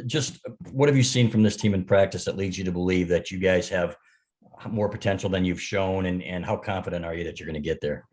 Just what have you seen from this team in practice that leads you to believe that you guys have more potential than you've shown, and how confident are you that you're going to get there?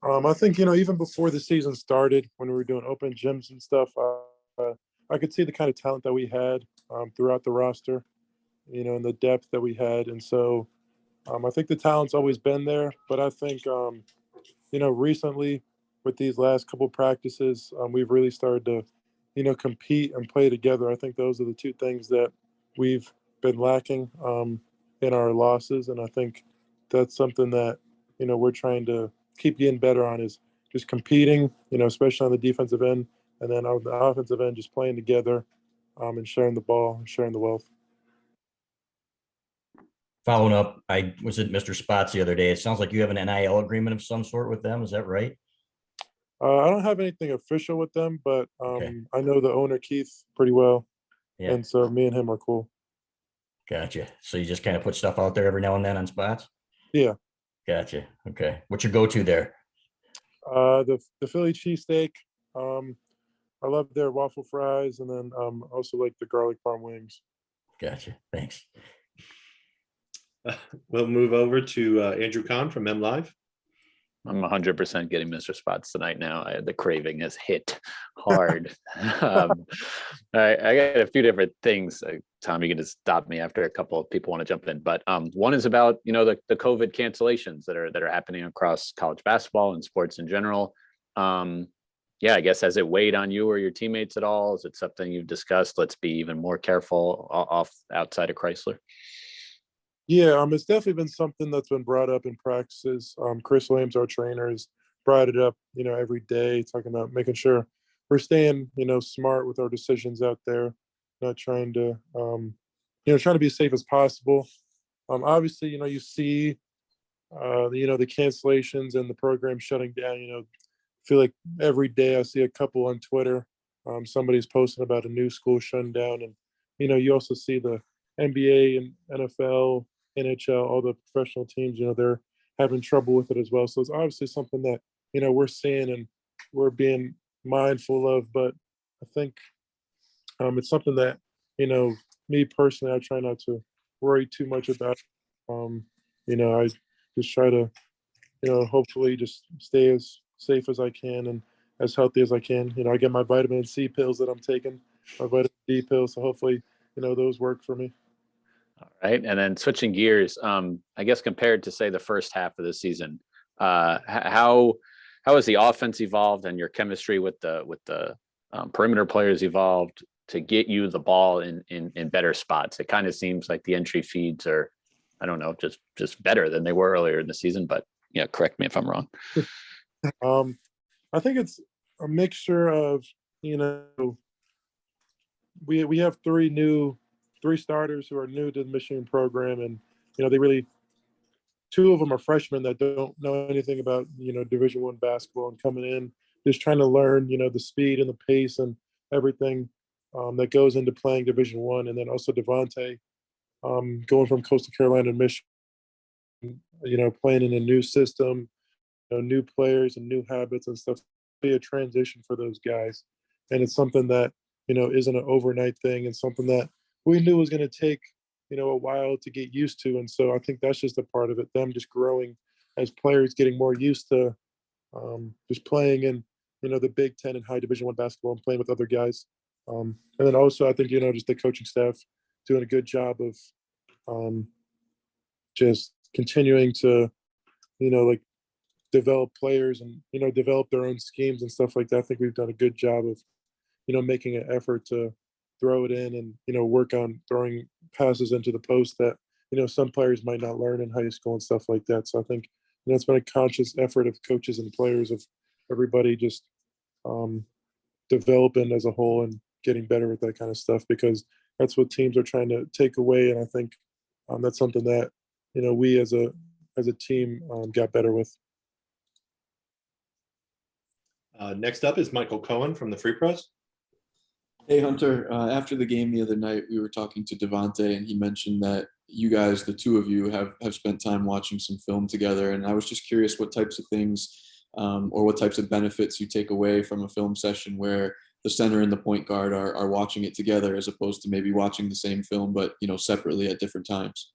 I think, even before the season started, when we were doing open gyms and stuff, I could see the kind of talent that we had throughout the roster, and the depth that we had. And so I think the talent's always been there. But I think, recently with these last couple practices, we've really started to, compete and play together. I think those are the two things that we've been lacking in our losses. And I think that's something that, we're trying to keep getting better on, is just competing, especially on the defensive end, and then on the offensive end, just playing together and sharing the ball and sharing the wealth. Following up, I was at Mr. Spots the other day. It sounds like you have an NIL agreement of some sort with them. Is that right? I don't have anything official with them, but Okay. I know the owner, Keith, pretty well. Yeah. And so me and him are cool. Gotcha. So you just kind of put stuff out there every now and then on Spots? Yeah. Gotcha. Okay. What's your go-to there? The Philly cheesesteak. Um, I love their waffle fries, and then also like the garlic parm wings. Gotcha. Thanks. We'll move over to Andrew Kahn from M Live. I'm 100% getting Mr. Spots tonight now. The craving has hit hard. All right, I got a few different things. Tom, you can just stop me after a couple of people want to jump in. But one is about, the COVID cancellations that are happening across college basketball and sports in general. I guess, has it weighed on you or your teammates at all? Is it something you've discussed? Let's be even more careful outside of Chrysler. Yeah, it's definitely been something that's been brought up in practices. Chris Williams, our trainer, has brought it up, every day, talking about making sure we're staying, smart with our decisions out there, not trying to, trying to be as safe as possible. Obviously, you see, the cancellations and the program shutting down. I feel like every day I see a couple on Twitter. Somebody's posting about a new school shutting down, and you also see the NBA and NFL, NHL, all the professional teams, they're having trouble with it as well. So it's obviously something that, we're seeing and we're being mindful of. But I think it's something that, me personally, I try not to worry too much about. I just try to, hopefully just stay as safe as I can and as healthy as I can. I get my vitamin C pills that I'm taking, my vitamin D pills. So hopefully, those work for me. All right. And then switching gears, I guess compared to, say, the first half of the season, how has the offense evolved and your chemistry with the perimeter players evolved to get you the ball in better spots? It kind of seems like the entry feeds are, I don't know, just better than they were earlier in the season. But correct me if I'm wrong. I think it's a mixture of, we have three starters who are new to the Michigan program, and they really, two of them are freshmen that don't know anything about Division I basketball, and coming in just trying to learn the speed and the pace and everything that goes into playing Division I. And then also Devontae going from Coastal Carolina to Michigan, playing in a new system, new players and new habits and stuff. Be a transition for those guys, and it's something that isn't an overnight thing, and something that we knew was going to take a while to get used to. And so I think that's just a part of it, them just growing as players, getting more used to just playing in the Big Ten and high Division I basketball and playing with other guys. And then also I think just the coaching staff doing a good job of just continuing to like develop players and develop their own schemes and stuff like that. I think we've done a good job of making an effort to throw it in and work on throwing passes into the post that some players might not learn in high school and stuff like that. So I think it's been a conscious effort of coaches and players, of everybody just developing as a whole and getting better with that kind of stuff, because that's what teams are trying to take away. And I think that's something that we as a team got better with. Next up is Michael Cohen from the Free Press. Hey, Hunter. After the game the other night, we were talking to Devontae, and he mentioned that you guys, the two of you, have spent time watching some film together. And I was just curious what types of things or what types of benefits you take away from a film session where the center and the point guard are watching it together as opposed to maybe watching the same film, but, separately at different times?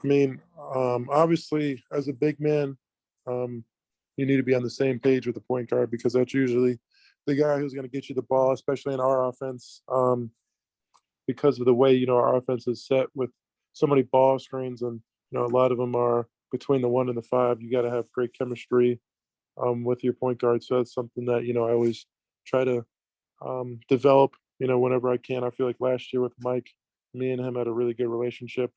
I mean, obviously, as a big man, you need to be on the same page with the point guard because that's usually the guy who's going to get you the ball, especially in our offense, because of the way, our offense is set with so many ball screens and, a lot of them are between the 1 and the 5. You got to have great chemistry with your point guard. So that's something that, I always try to develop, whenever I can. I feel like last year with Mike, me and him had a really good relationship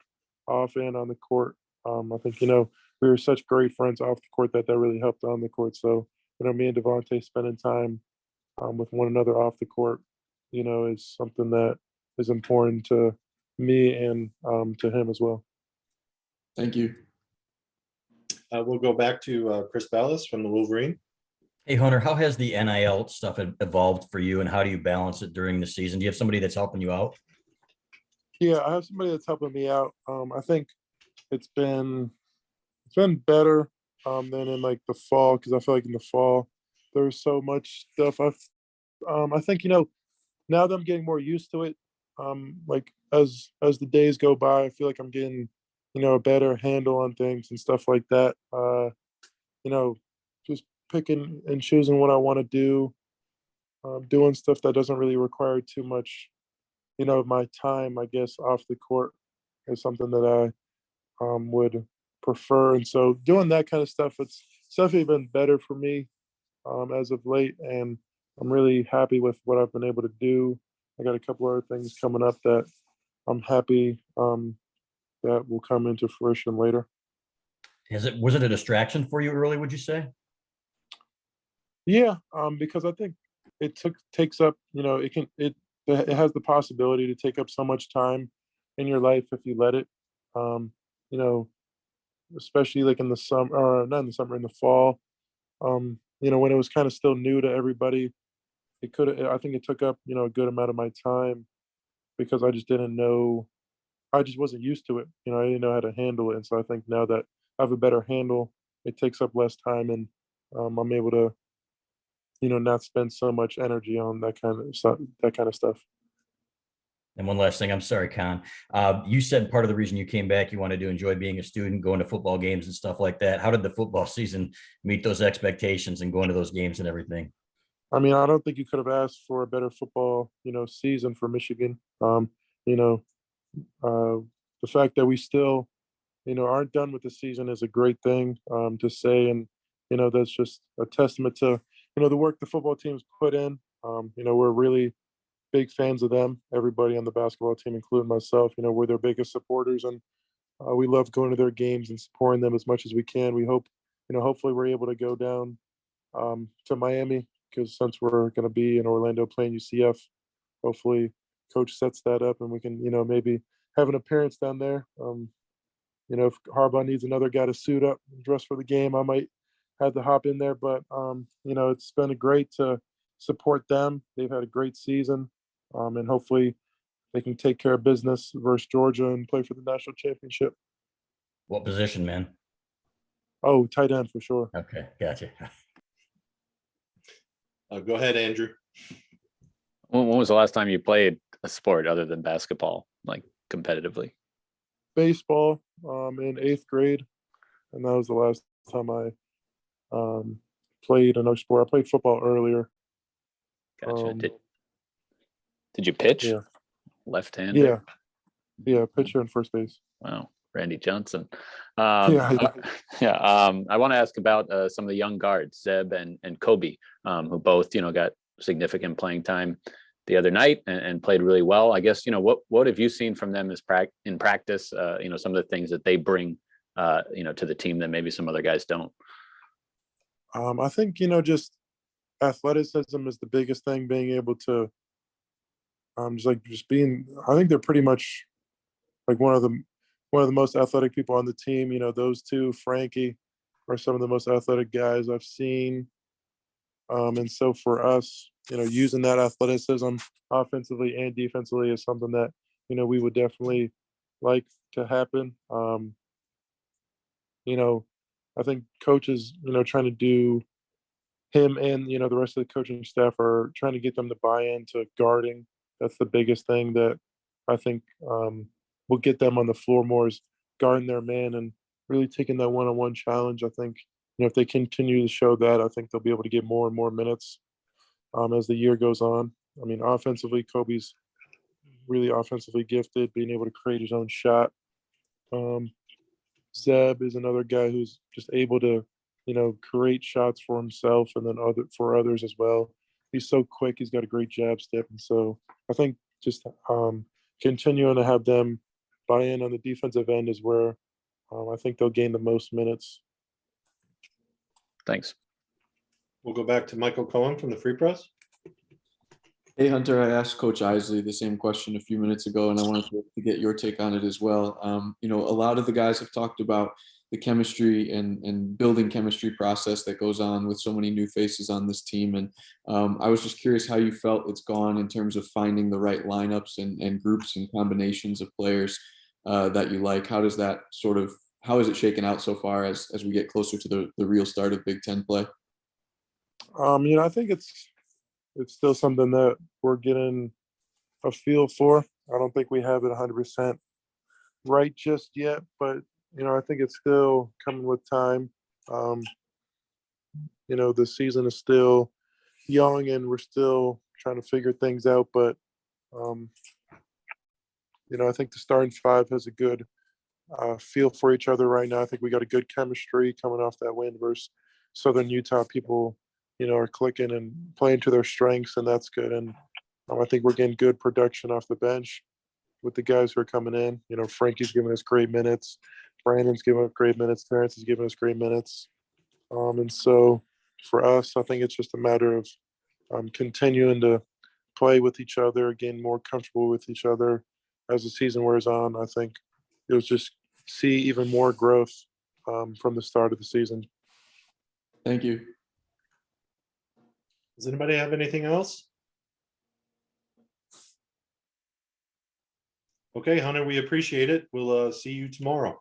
off and on the court. I think, we were such great friends off the court that really helped on the court. So, me and Devontae spending time with one another off the court, is something that is important to me and to him as well. Thank you. We'll go back to Chris Ballas from the Wolverine. Hey, Hunter, how has the NIL stuff evolved for you and how do you balance it during the season? Do you have somebody that's helping you out? Yeah, I have somebody that's helping me out. I think it's been better than in like the fall because I feel like in the fall there's so much stuff. I think now that I'm getting more used to it, like as the days go by, I feel like I'm getting a better handle on things and stuff like that. Just picking and choosing what I want to do, doing stuff that doesn't really require too much, of my time, I guess, off the court is something that I would prefer. And so doing that kind of stuff, it's definitely been better for me as of late. And I'm really happy with what I've been able to do. I got a couple other things coming up that I'm happy that will come into fruition later. Was it a distraction for you early, would you say? Yeah, because I think it takes up, it has the possibility to take up so much time in your life if you let it. Um, you know, especially like in the summer, or not in the summer, in the fall. When it was kind of still new to everybody, I think it took up, a good amount of my time because I just didn't know, I just wasn't used to it. I didn't know how to handle it. And so I think now that I have a better handle, it takes up less time and I'm able to, not spend so much energy on that kind of stuff. And one last thing, I'm sorry, Con. You said part of the reason you came back, you wanted to enjoy being a student, going to football games and stuff like that. How did the football season meet those expectations and going to those games and everything? I mean, I don't think you could have asked for a better football, season for Michigan. You know, the fact that we still, aren't done with the season is a great thing to say, and that's just a testament to the work the football teams put in. We're really big fans of them. Everybody on the basketball team, including myself, we're their biggest supporters, and we love going to their games and supporting them as much as we can. We hope, hopefully, we're able to go down to Miami because since we're going to be in Orlando playing UCF, hopefully, coach sets that up and we can, maybe have an appearance down there. If Harbaugh needs another guy to suit up and dress for the game, I might have to hop in there. But it's been great to support them. They've had a great season, and hopefully they can take care of business versus Georgia and play for the national championship. What position, man? Oh, tight end for sure. Okay, gotcha. Go ahead, Andrew. When was the last time you played a sport other than basketball, like competitively? Baseball in 8th grade, and that was the last time I played another sport. I played football earlier. Gotcha. Did you pitch? Yeah. Left-handed? Yeah, pitcher and first base. Wow, Randy Johnson. Yeah. I want to ask about some of the young guards, Zeb and Kobe, who both, got significant playing time the other night and played really well. I guess, what have you seen from them in practice? Some of the things that they bring, to the team that maybe some other guys don't. I think, just athleticism is the biggest thing, being able to I think they're pretty much like one of the most athletic people on the team. Those two, Frankie, are some of the most athletic guys I've seen. And so for us, using that athleticism offensively and defensively is something that, we would definitely like to happen. I think coaches, trying to do him and the rest of the coaching staff are trying to get them to buy into guarding. That's the biggest thing that I think will get them on the floor more, is guarding their man and really taking that one-on-one challenge. I think if they continue to show that, I think they'll be able to get more and more minutes as the year goes on. I mean, offensively, Kobe's really offensively gifted, being able to create his own shot. Zeb is another guy who's just able to, create shots for himself and then for others as well. He's so quick. He's got a great jab step, and so I think just continuing to have them buy in on the defensive end is where I think they'll gain the most minutes. Thanks. We'll go back to Michael Cohen from the Free Press. Hey, Hunter, I asked Coach Isley the same question a few minutes ago, and I wanted to get your take on it as well. A lot of the guys have talked about the chemistry and building chemistry process that goes on with so many new faces on this team. And I was just curious how you felt it's gone in terms of finding the right lineups and groups and combinations of players that you like. How is it shaken out so far as we get closer to the real start of Big Ten play? I think it's still something that we're getting a feel for. I don't think we have it 100% right just yet, but I think it's still coming with time. The season is still young and we're still trying to figure things out, but I think the starting five has a good feel for each other right now. I think we got a good chemistry coming off that win versus Southern Utah. People are clicking and playing to their strengths, and that's good. And I think we're getting good production off the bench with the guys who are coming in. Frankie's giving us great minutes. Brandon's giving us great minutes. Terrence is giving us great minutes. And so for us, I think it's just a matter of continuing to play with each other, getting more comfortable with each other as the season wears on. I think you'll just see even more growth from the start of the season. Thank you. Does anybody have anything else? Okay, Hunter, we appreciate it. We'll see you tomorrow.